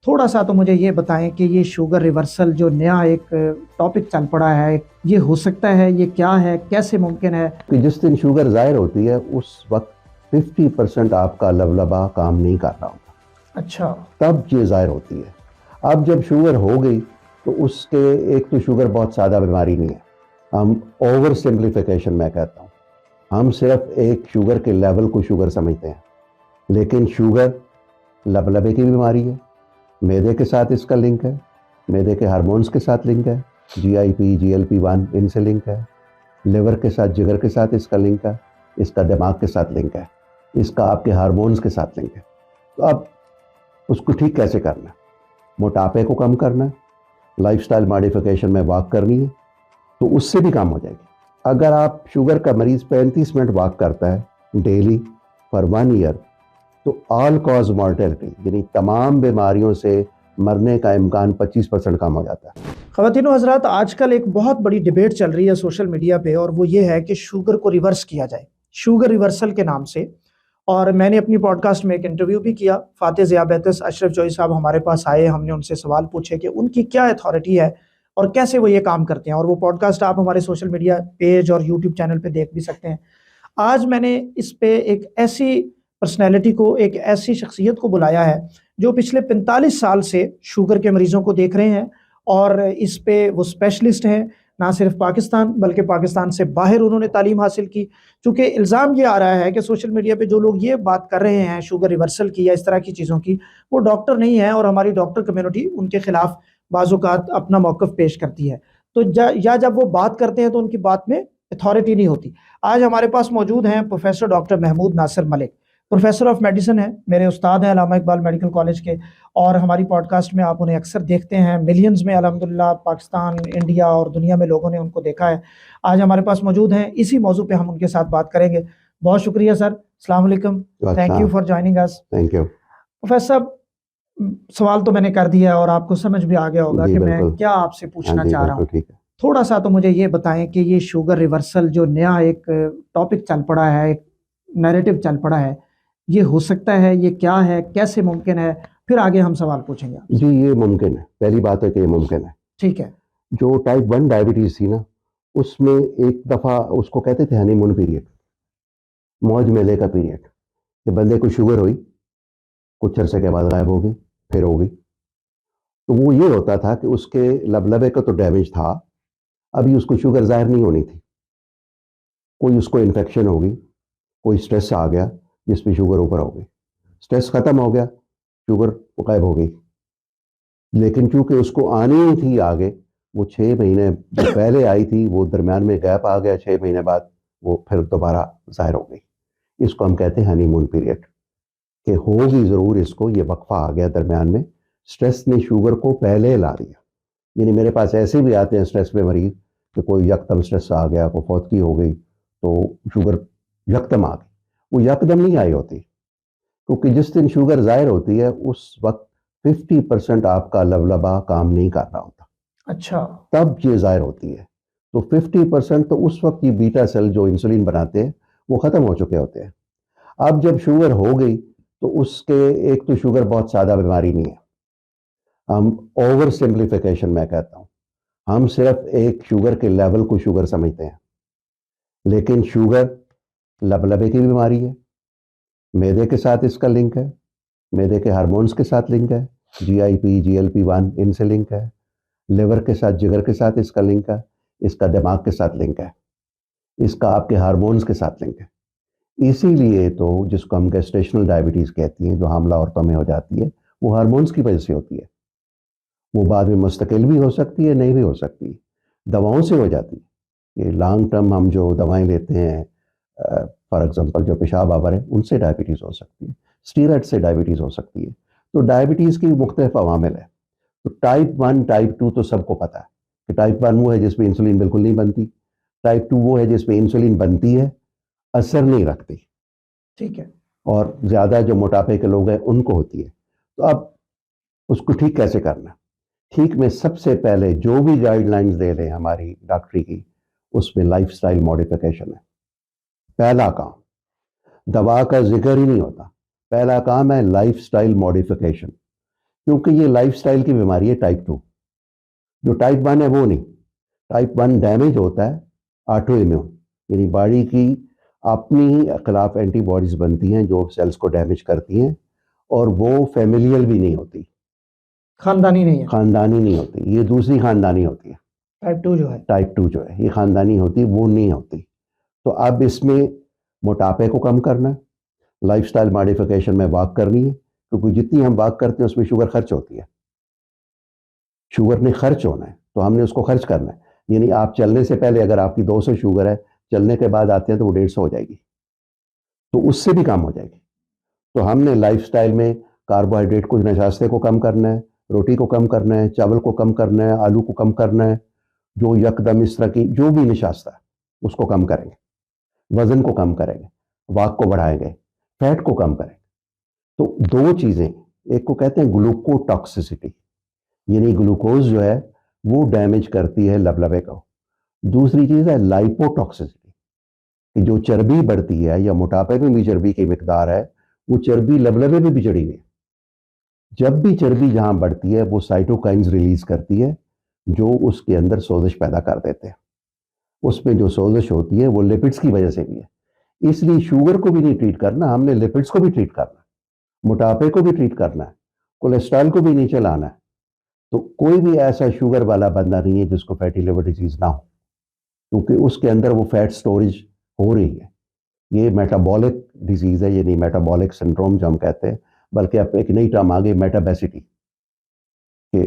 थोड़ा सा तो मुझे ये बताएं कि ये शुगर रिवर्सल जो नया एक टॉपिक चल पड़ा है, ये हो सकता है, ये क्या है, कैसे मुमकिन है? कि जिस दिन शुगर ज़ाहिर होती है उस वक्त 50% आपका लवलबा काम नहीं कर रहा होता, अच्छा। तब ये ज़ाहिर होती है। अब जब शुगर हो गई तो उसके एक तो शुगर बहुत सादा बीमारी नहीं है, हम ओवर सिंप्लीफिकेशन मैं कहता हूँ, हम सिर्फ एक शुगर के लेवल को शुगर समझते हैं, लेकिन शुगर लबलबे की बीमारी है। मैदे के साथ इसका लिंक है, मैदे के हार्मोन्स के साथ लिंक है, GIP GLP-1 इनसे लिंक है, लिवर के साथ जिगर के साथ इसका लिंक है, इसका दिमाग के साथ लिंक है, इसका आपके हार्मोन्स के साथ लिंक है। तो अब उसको ठीक कैसे करना है? मोटापे को कम करना है, लाइफस्टाइल मॉडिफिकेशन में वॉक करनी है, तो उससे भी काम हो जाएगी। अगर आप शुगर का मरीज 35 मिनट वॉक करता है डेली फॉर 1 ईयर, तो ऑल कॉज मॉर्टेलिटी यानी तमाम बीमारियों से मरने का इम्कान 25% कम हो जाता है। ख़वातीन व हज़रात, आजकल एक बहुत बड़ी डिबेट चल रही है सोशल मीडिया पे, और वो ये है कि शुगर को रिवर्स किया जाए, शुगर रिवर्सल के नाम से। और मैंने अपनी पॉडकास्ट में एक इंटरव्यू भी किया। फ़ातिह ज़ियाबैतिस अशरफ जोई साहब हमारे पास आए, हमने उनसे सवाल पूछे कि उनकी क्या अथॉरिटी है और कैसे वो ये काम करते हैं, और वो पॉडकास्ट आप हमारे सोशल मीडिया पेज और यूट्यूब चैनल पे देख भी सकते हैं। आज मैंने इस पे एक ऐसी पर्सनैलिटी को, एक ऐसी शख्सियत को बुलाया है जो पिछले 45 साल से शुगर के मरीजों को देख रहे हैं, और इस पे वो स्पेशलिस्ट हैं। ना सिर्फ पाकिस्तान बल्कि पाकिस्तान से बाहर उन्होंने तालीम हासिल की। चूँकि इल्ज़ाम ये आ रहा है कि सोशल मीडिया पे जो लोग ये बात कर रहे हैं शुगर रिवर्सल की या इस तरह की चीज़ों की, वो डॉक्टर नहीं है, और हमारी डॉक्टर कम्युनिटी उनके खिलाफ बाज़-औक़ात अपना मौक़िफ़ पेश करती है। तो या जब वो बात करते हैं तो उनकी बात में अथॉरिटी नहीं होती। आज हमारे पास मौजूद हैं professor doctor Mahmood Nasir Malik, professor of medicine हैं, मेरे उस्ताद हैं अल्लामा इक़बाल मेडिकल कॉलेज के, और हमारी पॉडकास्ट में आप उन्हें अक्सर देखते हैं। मिलियंस में अल्हम्दुलिल्लाह पाकिस्तान, इंडिया और दुनिया में लोगों ने उनको देखा है। आज हमारे पास मौजूद हैं, इसी मौजू पे हम उनके साथ बात करेंगे। बहुत शुक्रिया सर, अस्सलाम वालेकुम, thank you for joining us. Thank you. Professor साहब, सवाल तो मैंने कर दिया और आपको समझ भी आ गया होगा जी कि मैं बिल्कुल। क्या आपसे हाँ पूछना जी चाह रहा बिल्कुल हूँ। ठीक है। थोड़ा सा तो मुझे ये बताएं कि ये शुगर रिवर्सल जो नया एक टॉपिक चल पड़ा है, एक नैरेटिव चल पड़ा है, ये हो सकता है, ये क्या है, कैसे मुमकिन है? फिर आगे हम सवाल पूछेंगे जी आपसे। ये मुमकिन है, पहली बात है कि ये मुमकिन है। ठीक है। जो टाइप 1 डायबिटीज़ थी ना, उसमें एक दफ़ा उसको कहते थे हनीमून पीरियड, मौज मेले का पीरियड, कि बंदे को शुगर हुई, कुछ अरसे के बाद गायब हो गई, फिर हो गई। तो वो ये होता था कि उसके लबलबे का तो डैमेज था, अभी उसको शुगर ज़ाहिर नहीं होनी थी। कोई उसको इन्फेक्शन हो गई, कोई स्ट्रेस आ गया जिसमें शुगर ऊपर हो गई, स्ट्रेस ख़त्म हो गया, शुगर गायब हो गई। लेकिन चूँकि उसको आनी ही थी आगे, वो 6 महीने जो पहले आई थी, वो दरमियान में गैप आ गया 6 महीने बाद, वो फिर दोबारा ज़ाहिर हो गई। इसको हम कहते हैं हनीमून पीरियड, कि होगी ज़रूर इसको, ये वक़्फ़ा आ गया दरमियान में, स्ट्रेस ने शुगर को पहले ला दिया। यानी मेरे पास ऐसे भी आते हैं स्ट्रेस में मरीज़ कि कोई यकदम स्ट्रेस आ गया, कोई फौतगी हो गई, तो शुगर यकदम आ गई। वो यकदम नहीं आई होती, क्योंकि जिस दिन शुगर ज़ाहिर होती है उस वक़्त 50% आपका लवलबा काम नहीं कर रहा होता, अच्छा। तब ये ज़ाहिर होती है। तो 50% तो उस वक़्त ये बीटा सेल जो इंसुलिन बनाते हैं, वो ख़त्म हो चुके होते हैं। अब जब शुगर हो गई तो उसके एक तो शुगर बहुत सादा बीमारी नहीं है, हम ओवर सिंप्लीफिकेशन मैं कहता हूँ, हम सिर्फ एक शुगर के लेवल को शुगर समझते हैं, लेकिन शुगर लबलबे की बीमारी है। मैदे के साथ इसका लिंक है, मैदे के हार्मोन्स के साथ लिंक है, GIP GLP-1 इनसे लिंक है, लिवर के साथ जिगर के साथ इसका लिंक है, इसका दिमाग के साथ लिंक है, इसका आपके हार्मोन्स के साथ लिंक है। इसीलिए तो जिसको हम गेस्टेशनल डायबिटीज़ कहती हैं, जो हामला औरतों में हो जाती है, वो हार्मोन्स की वजह से होती है। वो बाद में मुस्तकिल भी हो सकती है, नहीं भी हो सकती, दवाओं से हो जाती है। ये लॉन्ग टर्म हम जो दवाएं लेते हैं, फॉर एग्जांपल जो पेशाब आवर है, उनसे डायबिटीज़ हो सकती है, स्टीरॉयड से डायबिटीज़ हो सकती है। तो डायबिटीज़ की मुख्तलिफ अवामिल है। तो टाइप 1 टाइप 2 तो सबको पता है कि टाइप 1 वो है जिसमें इंसुलिन बिल्कुल नहीं बनती, टाइप 2 वो है जिसमें इंसुलिन बनती है, असर नहीं रखती, ठीक है। और ज़्यादा जो मोटापे के लोग हैं उनको होती है। तो अब उसको ठीक कैसे करना? ठीक में सबसे पहले जो भी गाइडलाइंस दे रहे हैं हमारी डॉक्टरी की, उसमें लाइफस्टाइल मॉडिफिकेशन है पहला काम, दवा का जिक्र ही नहीं होता। पहला काम है लाइफस्टाइल मॉडिफिकेशन, क्योंकि ये लाइफस्टाइल की बीमारी है टाइप 2। जो टाइप 1 है वो नहीं। टाइप 1 डैमेज होता है ऑटो इम्यून, यानी बॉडी की अपनी ही खिलाफ एंटीबॉडीज बनती हैं जो सेल्स को डैमेज करती हैं, और वो फैमिलियल भी नहीं होती, खानदानी नहीं है। खानदानी नहीं होती, ये दूसरी खानदानी होती है। टाइप 2 जो है। टाइप 2 जो है ये खानदानी होती है, वो नहीं होती। तो अब इसमें मोटापे को कम करना है, लाइफस्टाइल मॉडिफिकेशन में वॉक करनी है, क्योंकि जितनी हम वॉक करते हैं उसमें शुगर खर्च होती है। शुगर ने खर्च होना है तो हमने उसको खर्च करना है। यानी आप चलने से पहले अगर आपकी 200 शुगर है, चलने के बाद आते हैं तो वो 150 हो जाएगी, तो उससे भी कम हो जाएगी। तो हमने लाइफस्टाइल में कार्बोहाइड्रेट को, नशास्ते को कम करना है, रोटी को कम करना है, चावल को कम करना है, आलू को कम करना है, जो यकदम इस तरह की जो भी निशास्ता है उसको कम करेंगे, वजन को कम करेंगे, वाक को बढ़ाएंगे, फैट को कम करेंगे। तो दो चीजें, एक को कहते हैं ग्लूकोटॉक्सिसिटी, यानी ग्लूकोज जो है वो डैमेज करती है लबलबे को। दूसरी चीज है लाइपोटॉक्सिसिटी, कि जो चर्बी बढ़ती है या मोटापे में भी चर्बी की मिकदार है, वो चर्बी लबलबे में भी चढ़ी हुई है। जब भी चर्बी जहां बढ़ती है वो साइटोकाइंस रिलीज करती है जो उसके अंदर सोजिश पैदा कर देते हैं। उसमें जो सोजिश होती है वो लिपिड्स की वजह से भी है। इसलिए शुगर को भी नहीं ट्रीट करना, हमने लिपिड्स को भी ट्रीट करना, मोटापे को भी ट्रीट करना है, कोलेस्ट्रॉल को भी नीचे लाना है। तो कोई भी ऐसा शुगर वाला बंदा नहीं है जिसको फैटी लिवर डिजीज ना हो, क्योंकि उसके अंदर वो फैट स्टोरेज हो रही है। ये मेटाबॉलिक डिजीज है, ये नहीं मेटाबॉलिक सिंड्रोम जो हम कहते हैं, बल्कि अब एक नई टर्म आ गई मेटाबेसिटी, कि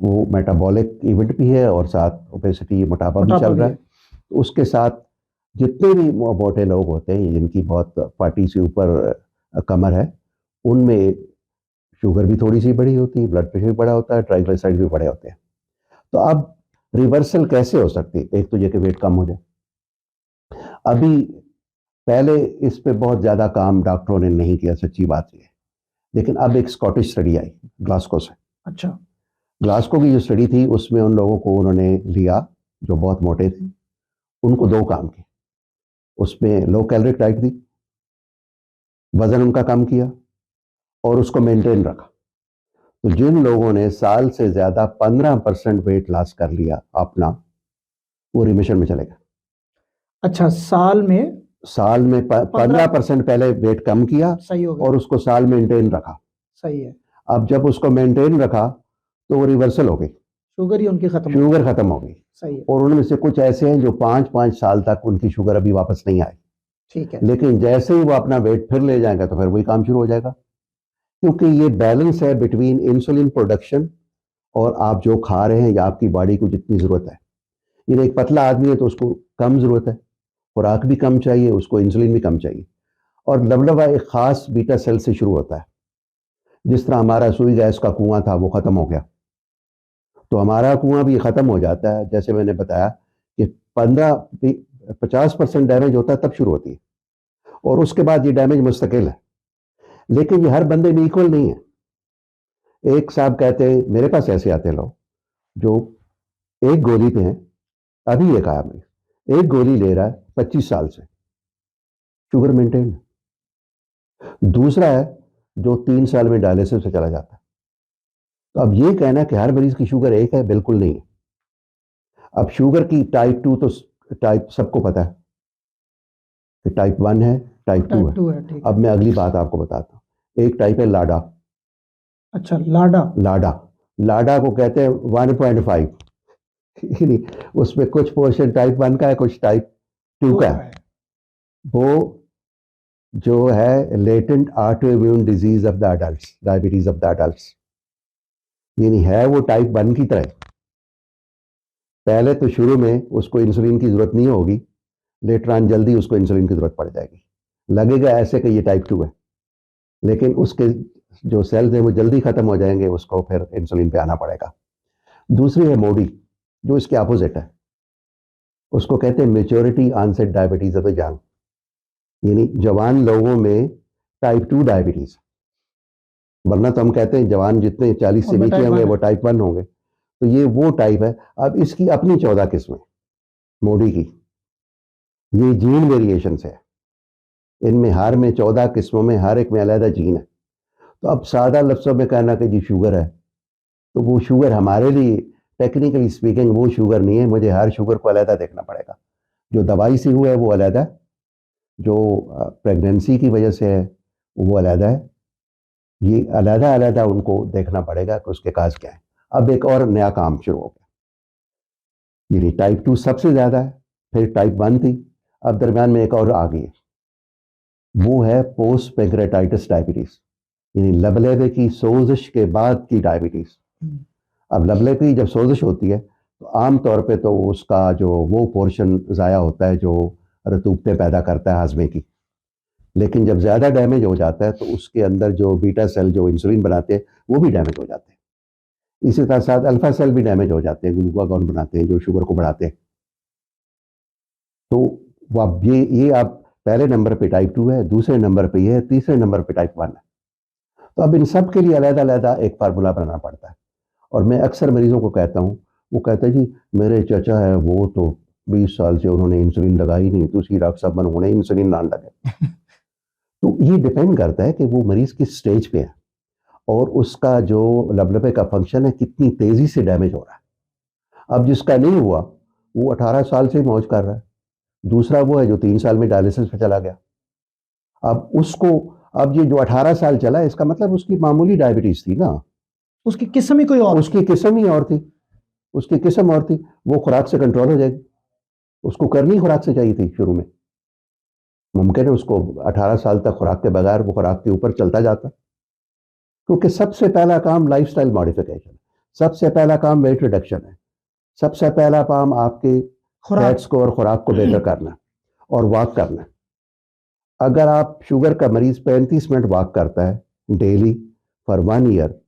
वो मेटाबॉलिक इवेंट भी है और साथ ओबेसिटी, मोटापा भी चल रहा है। तो उसके साथ जितने भी मोटे लोग होते हैं जिनकी बहुत 40 से ऊपर कमर है, उनमें शुगर भी थोड़ी सी बड़ी होती है, ब्लड प्रेशर भी बड़ा होता है, ट्राइग्लिसराइड भी बड़े होते हैं। तो अब रिवर्सल कैसे हो सकती है? एक तो ये कि वेट कम हो जाए। अभी पहले इस पे बहुत ज़्यादा काम डॉक्टरों ने नहीं किया, सच्ची बात ये है। लेकिन अब एक स्कॉटिश स्टडी आई ग्लासगो से। अच्छा। ग्लासगो की जो स्टडी थी उसमें उन लोगों को उन्होंने लिया जो बहुत मोटे थे, उनको दो काम किए। उसमें लो कैलोरिक डाइट दी, वजन उनका कम किया और उसको मेंटेन रखा। तो जिन लोगों ने साल से ज्यादा 15% वेट लॉस कर लिया अपना, वो रिमिशन में चले गए। अच्छा, साल में 15% पहले वेट कम किया, सही हो गया। और उसको साल मेंटेन रखा। सही है। अब जब उसको मेंटेन रखा तो वो रिवर्सल हो गई, शुगर ही उनकी खत्म हो शुगर गई। खत्म हो गई। सही है। और उनमें से कुछ ऐसे हैं जो 5-5 साल तक उनकी शुगर अभी वापस नहीं आई। ठीक है। लेकिन जैसे ही वो अपना वेट फिर ले जाएगा तो फिर वही काम शुरू हो जाएगा, क्योंकि ये बैलेंस है बिटवीन इंसुलिन प्रोडक्शन और आप जो खा रहे हैं या आपकी बॉडी को जितनी ज़रूरत है। ये एक पतला आदमी है तो उसको कम ज़रूरत है, खुराक भी कम चाहिए, उसको इंसुलिन भी कम चाहिए। और लबलबा एक ख़ास बीटा सेल से शुरू होता है। जिस तरह हमारा सुई गैस का कुआं था वो ख़त्म हो गया, तो हमारा कुआं भी ख़त्म हो जाता है। जैसे मैंने बताया कि 50% डैमेज होता है तब शुरू होती है, और उसके बाद ये डैमेज मुस्तकिल है। लेकिन ये हर बंदे में इक्वल नहीं है। एक साहब कहते हैं, मेरे पास ऐसे आते हैं लोग जो एक गोली पे हैं, अभी एक आया मैं, एक गोली ले रहा है 25 साल से, शुगर मेंटेन है। दूसरा है जो 3 साल में डायलिसिस से चला जाता है। तो अब ये कहना कि हर मरीज की शुगर एक है, बिल्कुल नहीं है। अब शुगर की टाइप 2 तो टाइप सबको पता है कि टाइप 1 है, टाइप 2 है। ठीक है। अब मैं अगली बात आपको बताता हूँ। एक टाइप है लाडा। अच्छा, लाडा। लाडा लाडा को कहते हैं 1.5। उसमें कुछ पोर्शन टाइप 1 का है, कुछ टाइप 2 का है। वो जो है latent auto immune disease of the adults, diabetes of the adults, यानी है वो टाइप 1 की तरह। पहले तो शुरू में उसको इंसुलिन की जरूरत नहीं होगी, लेटर ऑन जल्दी उसको इंसुलिन की जरूरत पड़ जाएगी। लगेगा ऐसे कि ये टाइप 2 है, लेकिन उसके जो सेल्स हैं वो जल्दी खत्म हो जाएंगे, उसको फिर इंसुलिन पे आना पड़ेगा। दूसरी है मोडी, जो इसके अपोजिट है। उसको कहते हैं maturity onset diabetes of the young, यानी जवान लोगों में टाइप 2 डायबिटीज। वरना तो हम कहते हैं जवान जितने 40 से नीचे होंगे वो टाइप 1 होंगे, तो ये वो टाइप है। अब इसकी अपनी 14 किस्में मोडी की, ये जीन वेरिएशन है। इनमें हर में 14 किस्मों में हर एक में अलग जीन है। तो अब सादा लफ्ज़ों में कहना कि जी शुगर है, तो वो शुगर हमारे लिए टेक्निकली स्पीकिंग वो शुगर नहीं है, मुझे हर शुगर को अलग देखना पड़ेगा। जो दवाई से हुआ है वो अलग है, जो प्रेगनेंसी की वजह से है वो अलग है। ये अलग उनको देखना पड़ेगा कि उसके काज क्या है। अब एक और नया काम शुरू हो गया, यानी टाइप 2 सबसे ज़्यादा है, फिर टाइप 1 थी, अब दरम्यान में एक और आ गई है, वो है पोस्ट पैंक्रेटाइटिस डायबिटीज़, यानी लबलेबे की सोजिश के बाद की डायबिटीज़। अब लबलेबे की जब सोजिश होती है तो आम तौर पे तो उसका जो वो पोर्शन ज़ाया होता है जो रतूबतें पैदा करता है हाजमे की, लेकिन जब ज़्यादा डैमेज हो जाता है तो उसके अंदर जो बीटा सेल जो इंसुलिन बनाते हैं वो भी डैमेज हो जाते हैं। इसी तरह साथ अल्फा सेल भी डैमेज हो जाते हैं, ग्लूकागॉन बनाते हैं जो शुगर को बढ़ाते हैं। तो वो अब ये आप पहले नंबर पे टाइप 2 है, दूसरे नंबर पे ये है, तीसरे नंबर पे टाइप 1 है। तो अब इन सब के लिए अलग एक फार्मूला बनाना पड़ता है। और मैं अक्सर मरीजों को कहता हूँ, वो कहते हैं जी मेरे चाचा है वो तो 20 साल से उन्होंने इंसुलिन लगाई नहीं, दूसरी डॉक्टर साहब उन्होंने इंसुलिन लाने लगे। तो ये डिपेंड करता है कि वो मरीज किस स्टेज पे है और उसका जो लबलबे का फंक्शन है कितनी तेजी से डैमेज हो रहा है। अब जिसका नहीं हुआ वो 18 साल से मौज कर रहा है, दूसरा वो है जो 3 साल में डायलिसिस पे चला गया। अब उसको, अब ये जो 18 साल चला इसका मतलब उसकी मामूली डायबिटीज थी ना, उसकी किस्म ही कोई और, उसकी किस्म ही और थी, उसकी किस्म और थी। वो खुराक से कंट्रोल हो जाएगी, उसको करनी खुराक से चाहिए थी शुरू में। मुमकिन है उसको 18 साल तक खुराक के बगैर वो खुराक के ऊपर चलता जाता, क्योंकि सबसे पहला काम लाइफस्टाइल मॉडिफिकेशन, सबसे पहला काम वेट रिडक्शन है, सबसे पहला काम आपके फैट्स को और खुराक को बेहतर करना और वॉक करना। अगर आप शुगर का मरीज 35 मिनट वॉक करता है डेली फॉर 1 ईयर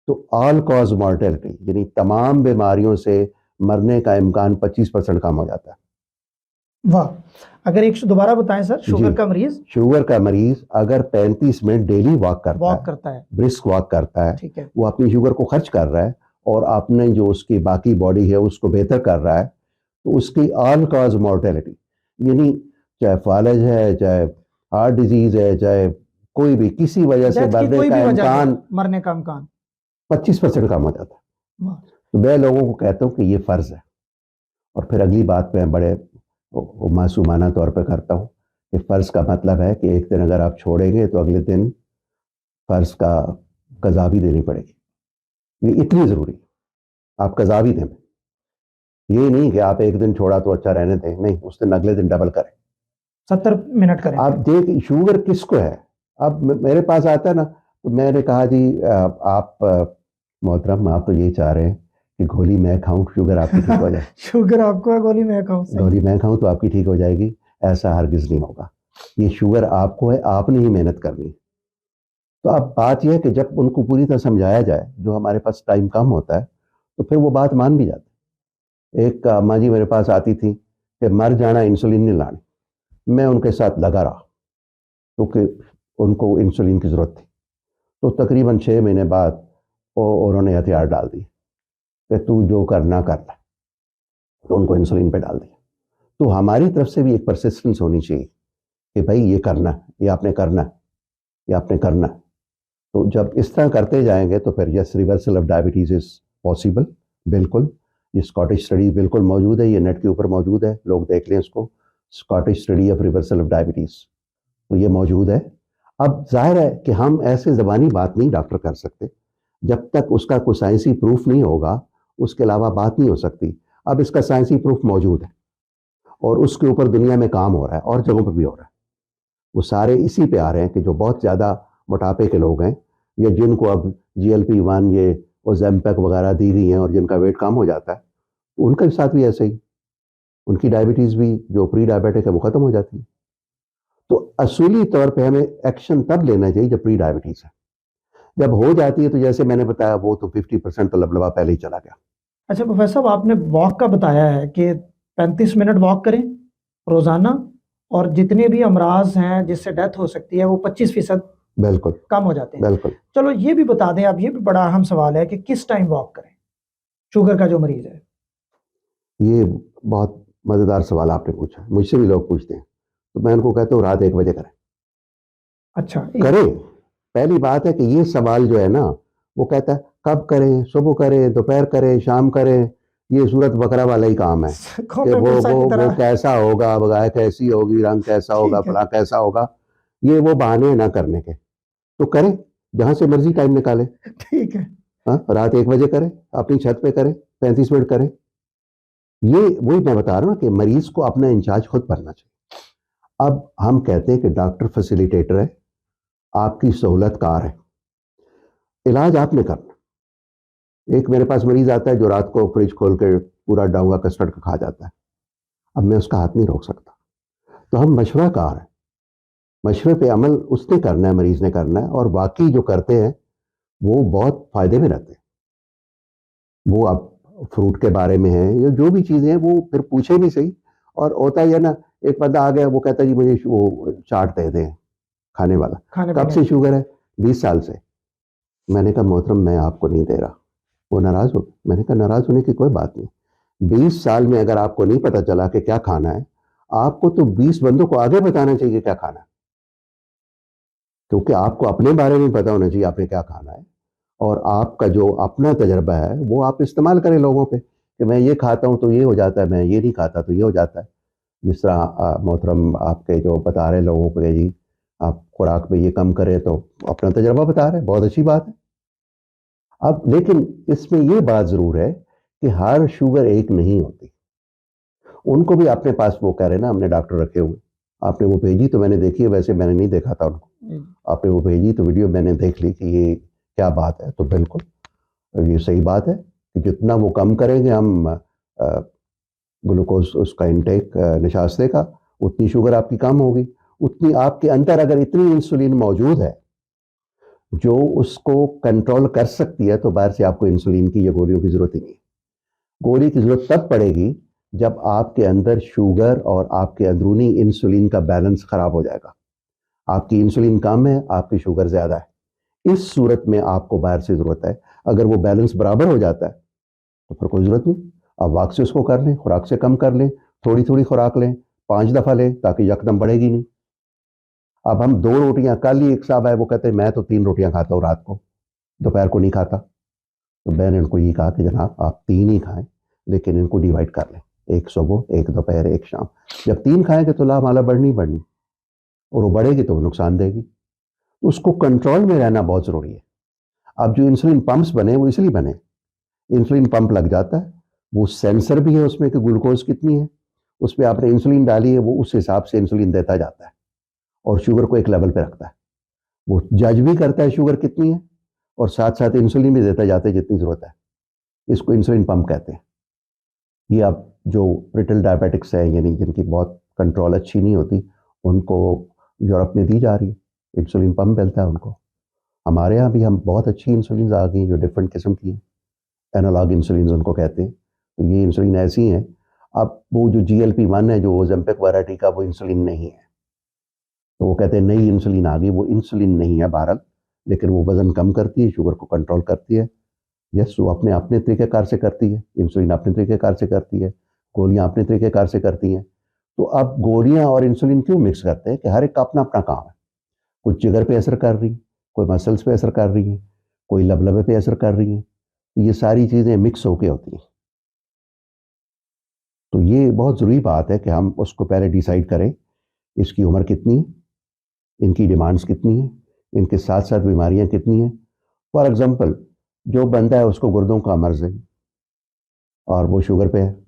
तो ऑल कॉज मॉर्टेलिटी यानी तमाम बीमारियों से मरने का इम्कान 25% कम हो जाता है। वाह, अगर एक दोबारा बताएं सर, शुगर का मरीज अगर 35 मिनट डेली वॉक करता है, ब्रिस्क वॉक करता है, ठीक है, वो अपनी शुगर को खर्च कर रहा है और आपने जो उसकी बाकी बॉडी है उसको बेहतर कर रहा है, तो उसकी ऑल कॉज मॉर्टेलिटी यानी चाहे फालज है, चाहे हार्ट डिजीज है, चाहे कोई भी किसी वजह से मरने का इम्कान 25% कम हो जाता है। तो मैं लोगों को कहता हूँ कि ये फर्ज है। और फिर अगली बात मैं बड़े मासूमाना तौर पे करता हूँ कि फ़र्ज़ का मतलब है कि एक दिन अगर आप छोड़ेंगे तो अगले दिन फ़र्ज़ का कज़ा भी देनी पड़ेगी, ये इतनी ज़रूरी है। आप कज़ा भी दें, ये नहीं कि आप एक दिन छोड़ा तो अच्छा रहने दें, नहीं, उस दिन अगले दिन डबल करें, 70 मिनट करें। आप देख शुगर किसको है। अब मेरे पास आता है ना, तो मैंने कहा जी आप मोहतरम आप तो ये चाह रहे हैं कि गोली मैं खाऊं शुगर आपकी ठीक हो जाए। शुगर आपको है, गोली मैं खाऊं, गोली मैं खाऊं तो आपकी ठीक हो जाएगी, ऐसा हरगिज नहीं होगा। ये शुगर आपको है, आपने ही मेहनत करनी। तो अब बात यह है कि जब उनको पूरी तरह समझाया जाए, जो हमारे पास टाइम कम होता है, तो फिर वो बात मान भी जाती। एक अम्मा जी मेरे पास आती थी कि मर जाना इंसुलिन नहीं लानी, मैं उनके साथ लगा रहा क्योंकि उनको इंसुलिन की ज़रूरत थी। तो तकरीबन 6 महीने बाद उन्होंने हथियार डाल दिए कि तू जो करना कर ले, तो उनको इंसुलिन पे डाल दिया। तो हमारी तरफ से भी एक परसिस्टेंस होनी चाहिए कि भाई ये करना, ये आपने करना, ये आपने करना। तो जब इस तरह करते जाएंगे तो फिर yes reversal of diabetes is possible, बिल्कुल। ये स्कॉटिश स्टडी बिल्कुल मौजूद है, ये नेट के ऊपर मौजूद है, लोग देख लें इसको, Scottish study of reversal of diabetes, तो ये मौजूद है। अब जाहिर है कि हम ऐसे ज़बानी बात नहीं डॉक्टर कर सकते, जब तक उसका कोई साइंसी प्रूफ नहीं होगा उसके अलावा बात नहीं हो सकती। अब इसका साइंसी प्रूफ मौजूद है और उसके ऊपर दुनिया में काम हो रहा है और जगहों पर भी हो रहा है। वो सारे इसी पे आ रहे हैं कि जो बहुत ज़्यादा मोटापे के लोग हैं या जिनको अब GLP-1 ये ओज़ेम्पिक वगैरह दी गई हैं और जिनका वेट कम हो जाता है, उनके साथ भी ऐसे ही उनकी डायबिटीज़ भी जो प्री डायबिटिक है वो ख़त्म हो जाती है। तो असूली तौर पे हमें एक्शन तब लेना चाहिए जब प्री डायबिटीज़ है। जब हो जाती है तो जैसे मैंने बताया वो तो 50% तो लबलबा पहले ही चला गया। अच्छा प्रोफेसर साहब, आपने वॉक का बताया है कि 35 मिनट वॉक करें रोजाना और जितने भी अमराज हैं जिससे डेथ हो सकती है वो 25% बिल्कुल कम हो जाते हैं। बिल्कुल। चलो ये भी बता दें आप, ये भी बड़ा अहम सवाल है कि किस टाइम वॉक करें शुगर का जो मरीज है। ये बहुत मज़ेदार सवाल आपने पूछा, मुझसे भी लोग पूछते हैं, तो मैं उनको कहता हूँ रात 1 बजे करें। अच्छा करें, पहली बात है कि ये सवाल जो है ना, वो कहता है कब करें, सुबह करें, दोपहर करें, शाम करें, ये सूरत बकरा वाला ही काम है कि कौमे मूसा की वो तरह। कैसा होगा, गाय कैसी होगी, रंग कैसा होगा, ठीक है। फला कैसा होगा, ये वो बहाने हैं ना करने के। तो करें, जहां से मर्जी टाइम निकालें। ठीक है। हाँ, रात 1 बजे करें, अपनी छत पे करें, 35 मिनट करें। ये वही मैं बता रहा हूँ कि मरीज को अपना इंचार्ज खुद भरना चाहिए। अब हम कहते हैं कि डॉक्टर फैसिलिटेटर है, आपकी सहूलत कार है, इलाज आपने करना। एक मेरे पास मरीज आता है जो रात को फ्रिज खोल के पूरा डाउंगा कस्टर्ड का खा जाता है, अब मैं उसका हाथ नहीं रोक सकता। तो हम मशवरा कार है, मशवरे पे अमल उसने करना है, मरीज ने करना है, और बाकी जो करते हैं वो बहुत फायदे में रहते हैं। वो अब फ्रूट के बारे में है या जो भी चीजें हैं वो फिर पूछे भी सही। और होता ही है ना, एक बंदा आ गया वो कहता है जी मुझे वो चाट दे दें, खाने वाला। खाने कब पीने से की। शुगर है? 20 साल से। मैंने कहा मोहतरम मैं आपको नहीं दे रहा। वो नाराज हो गया। मैंने कहा नाराज होने की कोई बात नहीं, 20 साल में अगर आपको नहीं पता चला कि क्या खाना है, आपको तो 20 बंदों को आगे बताना चाहिए क्या खाना है, क्योंकि आपको अपने बारे में पता होना चाहिए आपने क्या खाना है। और आपका जो अपना तजर्बा है वो आप इस्तेमाल करें लोगों पे कि मैं ये खाता हूँ तो ये हो जाता है, मैं ये नहीं खाता तो ये हो जाता है। जिस तरह मोहतरम आपके जो बता रहे लोगों को कि जी आप खुराक में ये कम करें, तो अपना तजर्बा बता रहे हैं, बहुत अच्छी बात है। अब लेकिन इसमें ये बात ज़रूर है कि हर शुगर एक नहीं होती। उनको भी अपने पास वो कह रहे हैं ना, हमने डॉक्टर रखे हुए, आपने वो भेजी तो मैंने देखी है, वैसे मैंने नहीं देखा था उनको, आपने वो भेजी तो वीडियो मैंने देख ली कि ये क्या बात है। तो बिल्कुल ये सही बात है कि जितना वो कम करेंगे हम ग्लूकोज उसका इंटेक निशास्ते का, उतनी शुगर आपकी कम होगी। उतनी आपके अंदर अगर इतनी इंसुलिन मौजूद है जो उसको कंट्रोल कर सकती है, तो बाहर से आपको इंसुलिन की या गोलियों की जरूरत ही नहीं है। गोली की जरूरत तब पड़ेगी जब आपके अंदर शुगर और आपके अंदरूनी इंसुलिन का बैलेंस खराब हो जाएगा। आपकी इंसुलिन कम है, आपकी शुगर ज्यादा है, इस सूरत में आपको बाहर से जरूरत है। अगर वो बैलेंस बराबर हो जाता है तो फिर कोई जरूरत नहीं। अब वाक से उसको कर लें, खुराक से कम कर लें, थोड़ी थोड़ी खुराक लें, 5 दफा लें, ताकि यकदम बढ़ेगी नहीं। अब हम 2 रोटियां, कल ही एक साहब है वो कहते हैं मैं तो 3 रोटियां खाता हूँ रात को, दोपहर को नहीं खाता। तो मैंने उनको ये कहा कि जनाब आप 3 ही खाएं, लेकिन इनको डिवाइड कर लें, एक सुबह, एक दोपहर, एक शाम। जब 3 खाएंगे तो लामाला बढ़नी बढ़नी, और वो बढ़ेगी तो वो नुकसान देगी। तो उसको कंट्रोल में रहना बहुत जरूरी है। अब जो इंसुलिन पंप्स बने वो इसलिए बने, इंसुलिन पंप लग जाता है, वो सेंसर भी है उसमें कि ग्लूकोज कितनी है, उस पर आपने इंसुलिन डाली है, वो उस हिसाब से इंसुलिन देता जाता है और शुगर को एक लेवल पे रखता है। वो जज भी करता है शुगर कितनी है, और साथ साथ इंसुलिन भी देता जाता है जितनी जरूरत है। इसको इंसुलिन पंप कहते हैं। ये अब जो ब्रिटल डायबिटिक्स है, यानी जिनकी बहुत कंट्रोल अच्छी नहीं होती, उनको यूरोप में दी जा रही है, इंसुलिन पंप मिलता है उनको। हमारे यहाँ भी हम बहुत अच्छी इंसुलिन आ गई जो डिफरेंट किस्म की हैं, एनालॉग इंसुलिन उनको कहते हैं। तो ये इंसुलिन ऐसी हैं। अब वो जो GLP-1 है जो ओज़ेम्पिक वैरायटी का, वो इंसुलिन नहीं है। तो वो कहते हैं नई इंसुलिन आ गई, वो इंसुलिन नहीं है बहरहाल, लेकिन वो वजन कम करती है, शुगर को कंट्रोल करती है। यस, वो अपने अपने तरीक़ेकार से करती है, इंसुलिन अपने तरीक़ेकार से करती है, गोलियाँ अपने तरीक़ेकार से करती हैं। तो अब गोलियाँ और इंसुलिन क्यों मिक्स करते हैं कि हर एक का अपना अपना काम है। कुछ जिगर पे असर कर रही है, कोई मसल्स पे असर कर रही है, कोई लबलबे पे असर कर रही है। ये सारी चीज़ें मिक्स होके होती हैं। तो ये बहुत ज़रूरी बात है कि हम उसको पहले डिसाइड करें, इसकी उम्र कितनी है, इनकी डिमांड्स कितनी है, इनके साथ साथ बीमारियां कितनी हैं। फॉर एग्जांपल, जो बंदा है उसको गुर्दों का मर्ज है और वो शुगर पे है,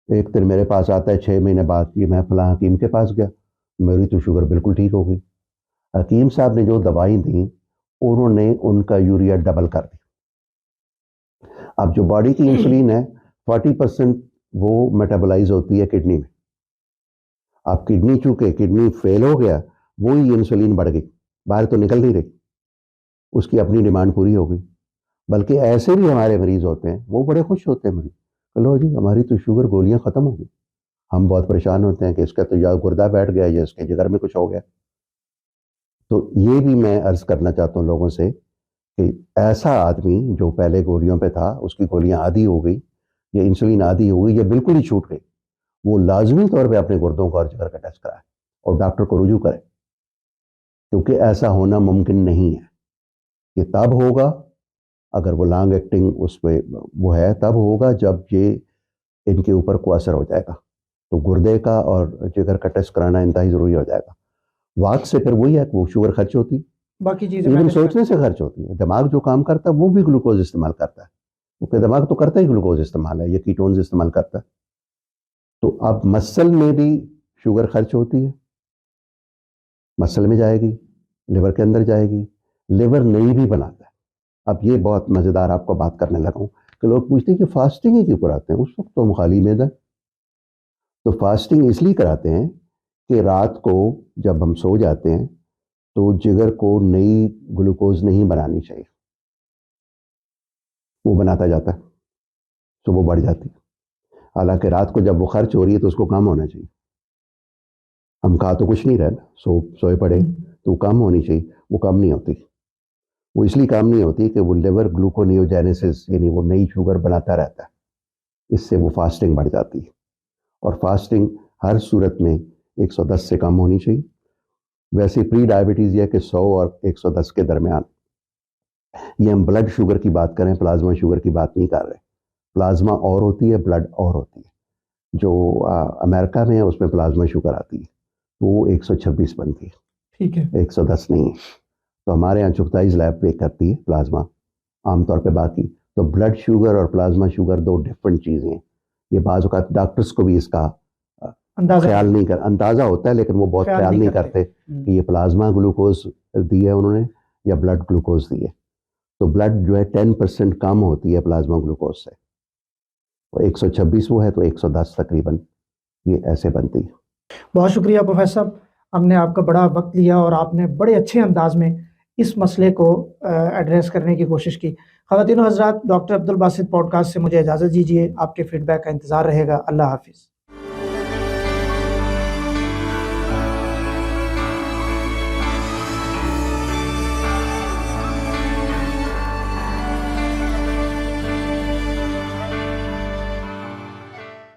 एक दिन मेरे पास आता है 6 महीने बाद, ये मैं फलां हकीम के पास गया, मेरी तो शुगर बिल्कुल ठीक हो गई। हकीम साहब ने जो दवाई दी, उन्होंने उनका यूरिया डबल कर दिया। अब जो बॉडी की इंसुलिन है 40% वो मेटाबोलाइज होती है किडनी में। अब किडनी, चूंकि किडनी फेल हो गया, वो ही इंसुलिन बढ़ गई, बाहर तो निकल नहीं रही, उसकी अपनी डिमांड पूरी हो गई। बल्कि ऐसे भी हमारे मरीज होते हैं, वो बड़े खुश होते हैं मरीज, लो जी हमारी तो शुगर गोलियां खत्म हो गई। हम बहुत परेशान होते हैं कि इसका तो या गुर्दा बैठ गया या इसके जिगर में कुछ हो गया। तो ये भी मैं अर्ज करना चाहता हूँ लोगों से कि ऐसा आदमी जो पहले गोलियों पे था, उसकी गोलियां आदी हो गई या इंसुलिन आदी हो गई या बिल्कुल ही छूट गई, वो लाजमी तौर पे अपने गुर्दों का और जिगर का टेस्ट कराए और डॉक्टर को रुजू करे, क्योंकि ऐसा होना मुमकिन नहीं है। ये तब होगा अगर वो लॉन्ग एक्टिंग उसमें वो है तब होगा जब ये इनके ऊपर को असर हो जाएगा, तो गुर्दे का और जिगर का टेस्ट कराना इंतहाई ज़रूरी हो जाएगा। वात से फिर वही है कि वो शुगर खर्च होती है, बाकी चीजें इवन मैनेज कर। सोचने से खर्च होती है। दिमाग जो काम करता है वो भी ग्लूकोज इस्तेमाल करता है, क्योंकि दिमाग तो करता ही ग्लूकोज इस्तेमाल है, ये कीटोन्स इस्तेमाल करता है। तो अब मसल में भी शुगर खर्च होती है, मसल में जाएगी, लिवर के अंदर जाएगी, लिवर नहीं भी बनाता है। अब ये बहुत मज़ेदार आपको बात करने लगा हूँ कि लोग पूछते हैं कि फास्टिंग ही क्यों कराते हैं, उस वक्त तो हम खाली मैदा। तो फास्टिंग इसलिए कराते हैं कि रात को जब हम सो जाते हैं तो जिगर को नई ग्लूकोज नहीं बनानी चाहिए, वो बनाता जाता है तो वो बढ़ जाती है। हालांकि रात को जब वो खर्च हो रही है तो उसको कम होना चाहिए। हम खा तो कुछ नहीं रहे ना, सोए पड़े, तो वो कम होनी चाहिए, वो कम नहीं होती। वो इसलिए कम नहीं होती कि वो लिवर ग्लूकोनियोजेनेसिस यानी वो नई शुगर बनाता रहता है, इससे वो फास्टिंग बढ़ जाती है। और फास्टिंग हर सूरत में 110 से कम होनी चाहिए। वैसे प्री डायबिटीज़ यह कि 100 और 110 के दरमियान। ये हम ब्लड शुगर की बात करें, प्लाज्मा शुगर की बात नहीं कर रहे। प्लाज्मा और होती है, ब्लड और होती है। जो अमेरिका में है उसमें प्लाज्मा शुगर आती है, तो वो 126 बनती है, ठीक है। 110 नहीं है। तो हमारे यहाँ चुगताईज लैब पे करती है प्लाज्मा आमतौर पे। बाकी तो ब्लड शुगर और प्लाज्मा शुगर दो डिफरेंट चीज़ें हैं। ये बाज़ औक़ात डॉक्टर्स को भी इसका अंदाजा ख्याल नहीं, नहीं कर, अंदाज़ा होता है लेकिन वो बहुत ख्याल ख्याल नहीं नहीं करते। करते कि ये प्लाज्मा ग्लूकोज दी है उन्होंने या ब्लड ग्लूकोज दी है। तो ब्लड जो है 10% कम होती है प्लाज्मा ग्लूकोज से, तो 126 वो है तो 110 तकरीबन ये ऐसे बनती है। बहुत शुक्रिया प्रोफेसर साहब, हमने आपका बड़ा वक्त लिया और आपने बड़े अच्छे अंदाज में इस मसले को एड्रेस करने की कोशिश की। ख़वातीन हज़रात, डॉक्टर अब्दुल बासित पॉडकास्ट से मुझे इजाज़त दीजिए। आपके फीडबैक का इंतज़ार रहेगा। अल्लाह हाफ़िज़।